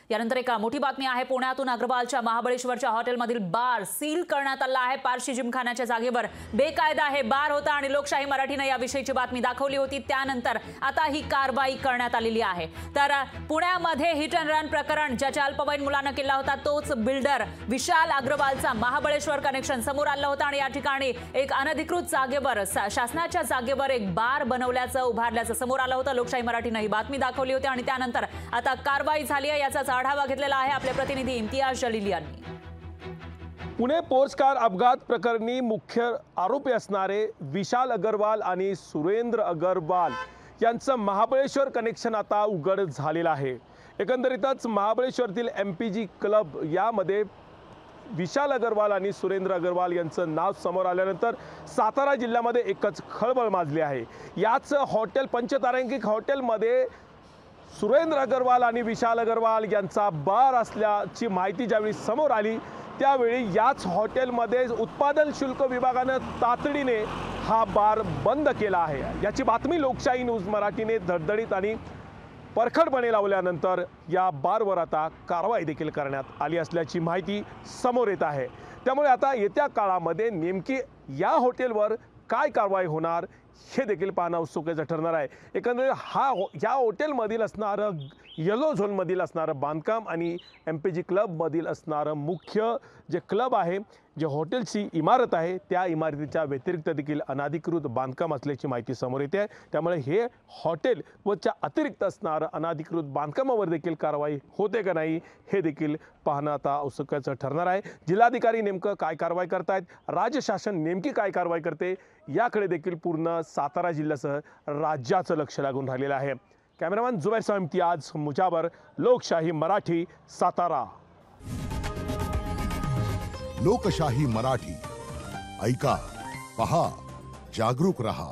यानंतर एक मोठी बातमी आहे पुण्यातून। अग्रवालच्या महाबळेश्वरच्या हॉटेलमधील बार सील करण्यात आला आहे। पारशी जिमखानाच्या जागेवर बेकायदा हे बार होता आणि लोकशाही मराठीने याविषयीची बातमी दाखवली होती। त्यानंतर आता ही कारवाई करण्यात आलेली आहे। तर पुण्यामध्ये हिट अँड रन प्रकरण ज्याच्या अल्पवयीन मुलाने केला होता तोच बिल्डर विशाल अग्रवालचा महाबळेश्वर कनेक्शन समोर आलं होतं आणि या ठिकाणी एक अनधिकृत जागेवर शासनाच्या जागेवर एक बार बनवल्याचं उभारल्याचं समोर आलं होतं। लोकशाही मराठीने ही बातमी दाखवली होती आणि त्यानंतर आता कारवाई झाली आहे। याचाच आढावा घेतलेला आहे आपले प्रतिनिधी इम्तियाज जलील यांनी। पुणे पोर्स कार अपघात प्रकरणी मुख्य आरोपी असणारे विशाल अग्रवाल आणि सुरेंद्र अग्रवाल यांचं महाबळेश्वर कनेक्शन आता उघड झालेलं आहे। एकंदरीतच महाबळेश्वरतील MPG क्लब यामध्ये विशाल अग्रवाल आणि सुरेंद्र अग्रवाल यांचं नाव समोर आल्यानंतर सातारा जिल्ह्यामध्ये एकच खळबळ माजली आहे। याच हॉटेल पंचतारांकिक हॉटेलमध्ये सुरेंद्र अग्रवाल आणि विशाल अग्रवाल यांचा बार असल्याची माहिती ज्यावेळी समोर आली त्यावेळी याच हॉटेलमध्ये उत्पादन शुल्क विभागाने तातडीने हा बार बंद केला आहे। याची बातमी लोकशाही न्यूज मराठीने धडधडीत आणि परखडपणे लावल्यानंतर या बारवर आता कारवाई देखील करण्यात आली असल्याची माहिती समोर येत आहे। त्यामुळे आता येत्या काळामध्ये नेमकी या हॉटेलवर काय कारवाई होणार हे देखील पाहणं उत्सुकतेचं ठरणार आहे। एकंदरीत या हॉटेलमधील असणारं येलो झोनमधील असणारं बांधकाम आणि MPG क्लबमधील असणारं मुख्य जे क्लब आहे, जे हॉटेलची इमारत आहे, त्या इमारतीच्या व्यतिरिक्त देखील अनधिकृत बांधकाम असल्याची माहिती समोर येते आहे। त्यामुळे हे हॉटेल व त्या अतिरिक्त असणारं अनधिकृत बांधकामावर देखील कारवाई होते का नाही हे देखील पाहणं आता उत्सुकतेचं ठरणार आहे। जिल्हाधिकारी नेमकं काय कारवाई करतायत, राज्य शासन नेमकी काय कारवाई करते याकडे देखील पूर्ण सातारा जिल्ह्यासह राज्याचं लक्ष लागून राहिलेलं आहे। कॅमेरामॅन जुबैर इम्तियाज मुजावर, लोकशाही मराठी, सातारा। लोकशाही मराठी ऐका, पहा, जागरूक रहा।